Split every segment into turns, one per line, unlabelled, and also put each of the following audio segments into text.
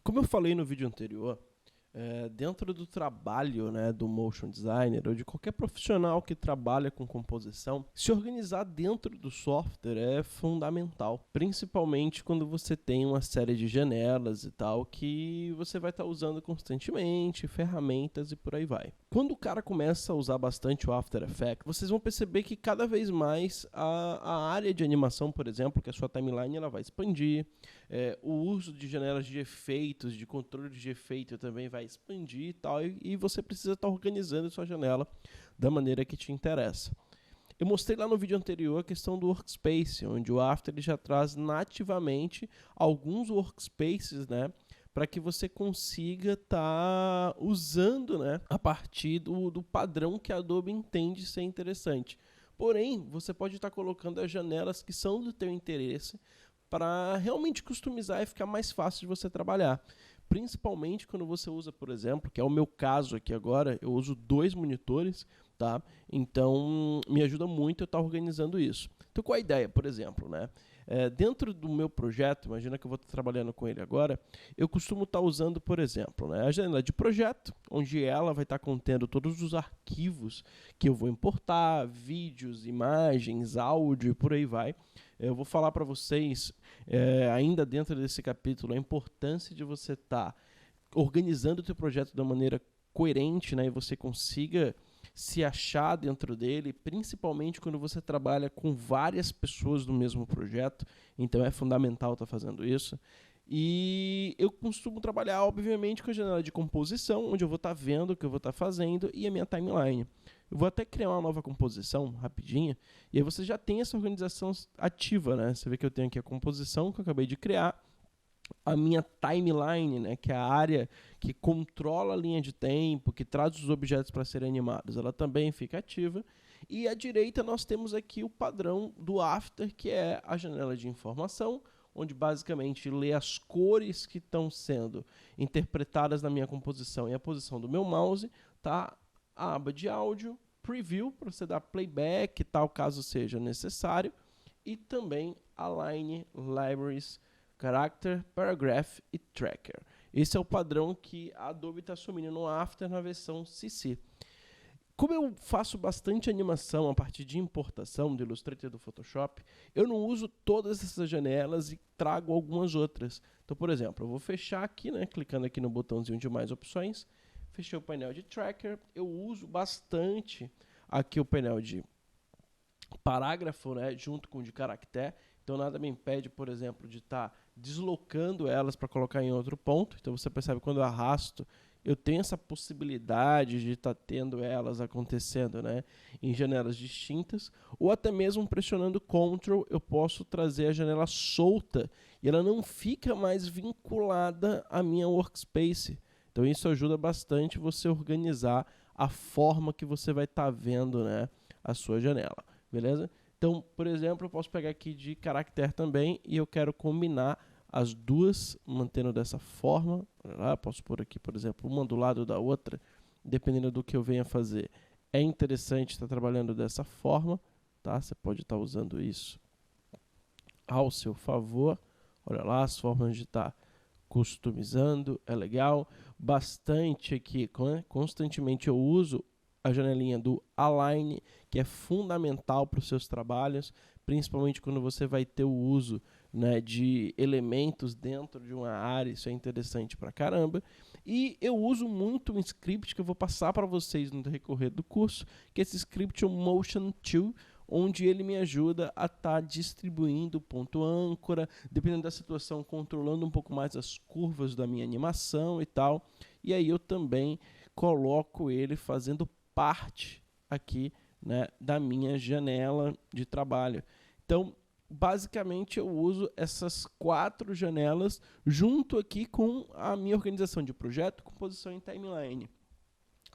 Como eu falei no vídeo anterior, dentro do trabalho, né, do motion designer ou de qualquer profissional que trabalha com composição, se organizar dentro do software é fundamental, principalmente quando você tem uma série de janelas e tal que você vai estar usando constantemente, ferramentas e por aí vai. Quando o cara começa a usar bastante o After Effects, vocês vão perceber que cada vez mais a área de animação, por exemplo, que é a sua timeline, ela vai expandir, o uso de janelas de efeitos, de controle de efeito também vai expandir e tal, e você precisa estar organizando a sua janela da maneira que te interessa. Eu mostrei lá no vídeo anterior a questão do workspace, onde o After ele já traz nativamente alguns workspaces, né, para que você consiga estar usando, né, a partir do padrão que a Adobe entende ser interessante. Porém, você pode estar colocando as janelas que são do teu interesse para realmente customizar e ficar mais fácil de você trabalhar. Principalmente quando você usa, por exemplo, que é o meu caso aqui agora, eu uso 2 monitores, tá? Então, me ajuda muito eu estar organizando isso. Então, qual a ideia, por exemplo, né? Dentro do meu projeto, imagina que eu vou estar trabalhando com ele agora, eu costumo estar usando, por exemplo, né, a janela de projeto, onde ela vai estar contendo todos os arquivos que eu vou importar, vídeos, imagens, áudio e por aí vai. Eu vou falar para vocês, ainda dentro desse capítulo, a importância de você estar organizando o teu projeto da maneira coerente, né, e você consiga se achar dentro dele, principalmente quando você trabalha com várias pessoas no mesmo projeto, então é fundamental estar fazendo isso. E eu costumo trabalhar, obviamente, com a janela de composição, onde eu vou estar vendo o que eu vou estar fazendo e a minha timeline. Eu vou até criar uma nova composição rapidinho, e aí você já tem essa organização ativa, né? Você vê que eu tenho aqui a composição que eu acabei de criar, a minha timeline, né, que é a área que controla a linha de tempo, que traz os objetos para serem animados, ela também fica ativa. E à direita nós temos aqui o padrão do After, que é a janela de informação, onde basicamente lê as cores que estão sendo interpretadas na minha composição e a posição do meu mouse, tá? A aba de áudio, preview, para você dar playback e tal, caso seja necessário, e também Align Libraries, Character, Paragraph e Tracker. Esse é o padrão que a Adobe está assumindo no After na versão CC. Como eu faço bastante animação a partir de importação do Illustrator e do Photoshop, eu não uso todas essas janelas e trago algumas outras. Então, por exemplo, eu vou fechar aqui, né, clicando aqui no botãozinho de mais opções, fechei o painel de Tracker, eu uso bastante aqui o painel de parágrafo, né, junto com o de caractere. Então nada me impede, por exemplo, de estar deslocando elas para colocar em outro ponto. Então você percebe quando eu arrasto, eu tenho essa possibilidade de estar tendo elas acontecendo, né, em janelas distintas. Ou até mesmo pressionando Ctrl, eu posso trazer a janela solta e ela não fica mais vinculada à minha workspace. Então isso ajuda bastante você organizar a forma que você vai estar vendo, né, a sua janela. Beleza? Então, por exemplo, eu posso pegar aqui de caractere também e eu quero combinar as duas, mantendo dessa forma. Olha lá, posso pôr aqui, por exemplo, uma do lado da outra, dependendo do que eu venha fazer. É interessante estar trabalhando dessa forma, tá? Você pode estar usando isso ao seu favor. Olha lá, as formas de estar customizando, é legal. Bastante aqui, constantemente eu uso a janelinha do Align, que é fundamental para os seus trabalhos, principalmente quando você vai ter o uso, né, de elementos dentro de uma área, isso é interessante pra caramba. E eu uso muito um script que eu vou passar para vocês no decorrer do curso, que é esse script o Motion 2, onde ele me ajuda a estar distribuindo o ponto âncora, dependendo da situação, controlando um pouco mais as curvas da minha animação e tal. E aí eu também coloco ele fazendo parte aqui, né, da minha janela de trabalho. Então, basicamente eu uso essas 4 janelas junto aqui com a minha organização de projeto, composição e timeline.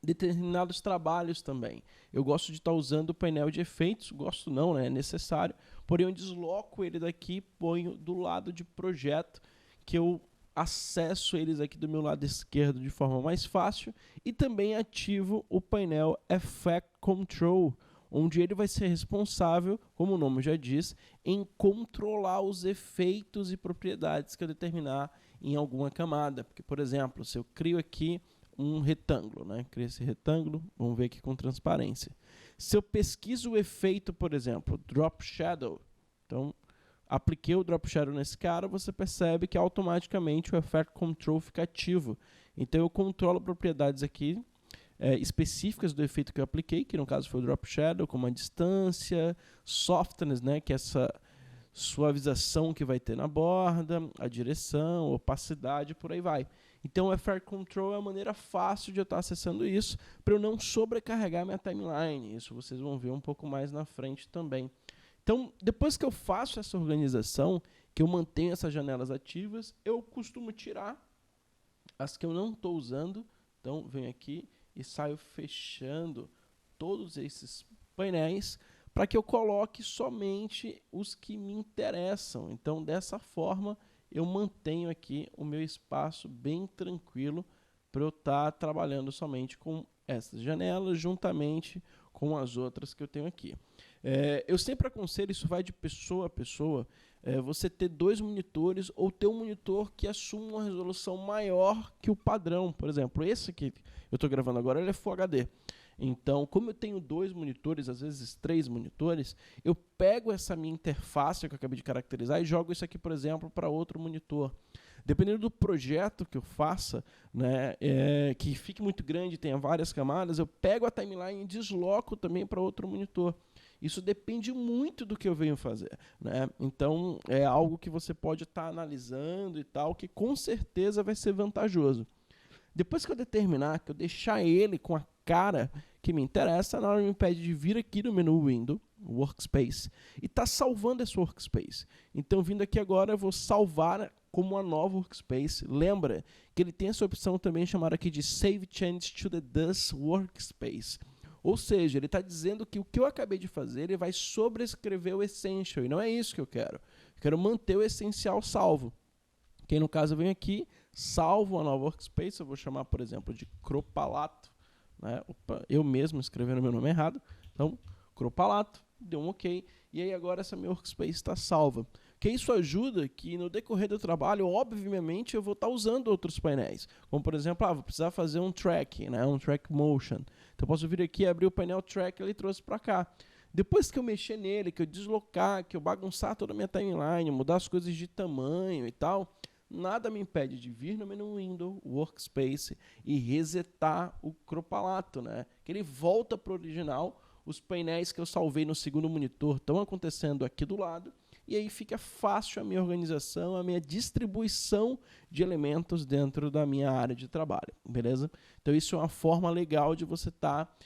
Determinados trabalhos também. Eu gosto de estar usando o painel de efeitos, gosto não, né, é necessário, porém eu desloco ele daqui, ponho do lado de projeto, que eu acesso eles aqui do meu lado esquerdo de forma mais fácil, e também ativo o painel Effect Control, onde ele vai ser responsável, como o nome já diz, em controlar os efeitos e propriedades que eu determinar em alguma camada. Porque, por exemplo, se eu crio aqui um retângulo, né? Crio esse retângulo, vamos ver aqui com transparência. Se eu pesquiso o efeito, por exemplo, Drop Shadow, então apliquei o Drop Shadow nesse cara, você percebe que automaticamente o Effect Control fica ativo. Então eu controlo propriedades aqui específicas do efeito que eu apliquei, que no caso foi o Drop Shadow, como a distância, softness, né, que é essa suavização que vai ter na borda, a direção, opacidade, por aí vai. Então o Effect Control é a maneira fácil de eu estar acessando isso, para eu não sobrecarregar minha timeline. Isso vocês vão ver um pouco mais na frente também. Então, depois que eu faço essa organização, que eu mantenho essas janelas ativas, eu costumo tirar as que eu não estou usando. Então, venho aqui e saio fechando todos esses painéis para que eu coloque somente os que me interessam. Então, dessa forma, eu mantenho aqui o meu espaço bem tranquilo para eu estar trabalhando somente com essas janelas, juntamente com as outras que eu tenho aqui. Eu sempre aconselho, isso vai de pessoa a pessoa, você ter 2 monitores ou ter um monitor que assuma uma resolução maior que o padrão. Por exemplo, esse que eu estou gravando agora, ele é Full HD. Então, como eu tenho 2 monitores, às vezes 3 monitores, eu pego essa minha interface que eu acabei de caracterizar e jogo isso aqui, por exemplo, para outro monitor. Dependendo do projeto que eu faça, né, que fique muito grande, tenha várias camadas, eu pego a timeline e desloco também para outro monitor. Isso depende muito do que eu venho fazer, né? Então, é algo que você pode estar analisando e tal, que com certeza vai ser vantajoso. Depois que eu determinar, que eu deixar ele com a cara que me interessa, na hora me pede de vir aqui no menu Window, Workspace, e está salvando esse Workspace. Então, vindo aqui agora, eu vou salvar como uma nova Workspace. Lembra que ele tem essa opção também chamada aqui de Save Change to the This Workspace. Ou seja, ele está dizendo que o que eu acabei de fazer, ele vai sobrescrever o Essential, e não é isso que eu quero. Eu quero manter o essencial salvo. Que no caso eu venho aqui, salvo a nova Workspace, eu vou chamar, por exemplo, de Cropalato. Né? Opa, eu mesmo escrevendo meu nome errado. Então, Cropalato, deu um OK. E aí agora essa minha Workspace está salva. Que isso ajuda que no decorrer do trabalho, obviamente, eu vou estar usando outros painéis. Como, por exemplo, vou precisar fazer um track, né? Um track motion. Então eu posso vir aqui, abrir o painel track e ele trouxe para cá. Depois que eu mexer nele, que eu deslocar, que eu bagunçar toda a minha timeline, mudar as coisas de tamanho e tal, nada me impede de vir no menu Window, Workspace e resetar o Cropalato, né? Que ele volta para o original. Os painéis que eu salvei no segundo monitor estão acontecendo aqui do lado. E aí fica fácil a minha organização, a minha distribuição de elementos dentro da minha área de trabalho, beleza? Então isso é uma forma legal de você estar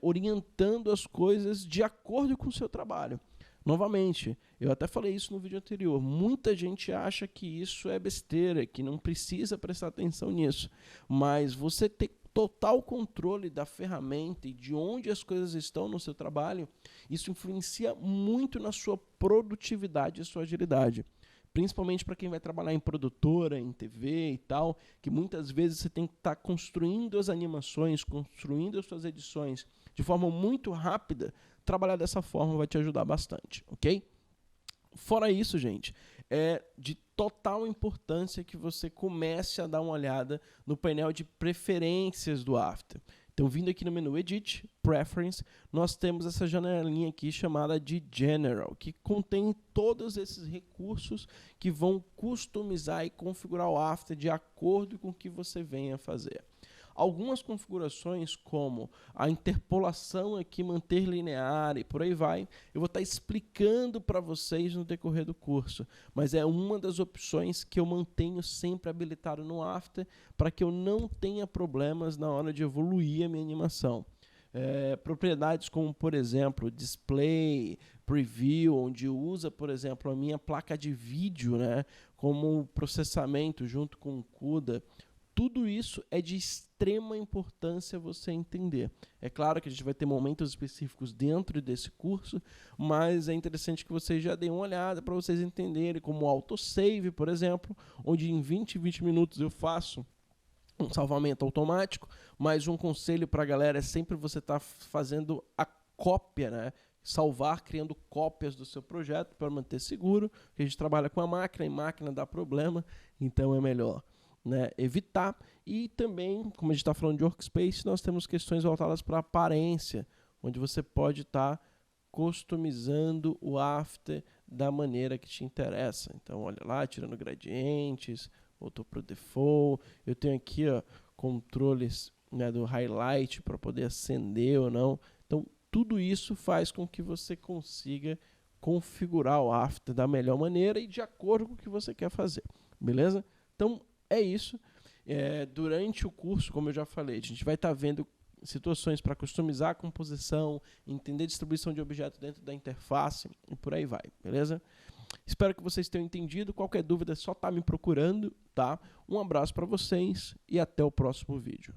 orientando as coisas de acordo com o seu trabalho. Novamente, eu até falei isso no vídeo anterior, muita gente acha que isso é besteira, que não precisa prestar atenção nisso, mas você ter total controle da ferramenta e de onde as coisas estão no seu trabalho, isso influencia muito na sua produtividade e sua agilidade. Principalmente para quem vai trabalhar em produtora, em TV e tal, que muitas vezes você tem que estar construindo as animações, construindo as suas edições de forma muito rápida. Trabalhar dessa forma vai te ajudar bastante, ok? Fora isso, gente, é de total importância que você comece a dar uma olhada no painel de preferências do After. Então, vindo aqui no menu Edit, Preference, nós temos essa janelinha aqui chamada de General, que contém todos esses recursos que vão customizar e configurar o After de acordo com o que você venha fazer. Algumas configurações, como a interpolação aqui, manter linear e por aí vai, eu vou estar explicando para vocês no decorrer do curso, mas é uma das opções que eu mantenho sempre habilitado no After para que eu não tenha problemas na hora de evoluir a minha animação. Propriedades como, por exemplo, display, preview, onde usa, por exemplo, a minha placa de vídeo, né, como processamento junto com o CUDA. Tudo isso é de extrema importância você entender. É claro que a gente vai ter momentos específicos dentro desse curso, mas é interessante que vocês já deem uma olhada para vocês entenderem, como o autosave, por exemplo, onde em 20 minutos eu faço um salvamento automático, mas um conselho para a galera é sempre você estar fazendo a cópia, né, salvar criando cópias do seu projeto para manter seguro, porque a gente trabalha com a máquina e máquina dá problema, então é melhor, né, evitar. E também, como a gente está falando de workspace, nós temos questões voltadas para aparência, onde você pode estar customizando o after da maneira que te interessa. Então, olha lá, tirando gradientes, voltou para o default. Eu tenho aqui, ó, controles, né, do highlight para poder acender ou não. Então, tudo isso faz com que você consiga configurar o after da melhor maneira e de acordo com o que você quer fazer, beleza? Então, é isso. Durante o curso, como eu já falei, a gente vai estar vendo situações para customizar a composição, entender a distribuição de objetos dentro da interface e por aí vai, beleza? Espero que vocês tenham entendido. Qualquer dúvida é só estar me procurando, tá? Um abraço para vocês e até o próximo vídeo.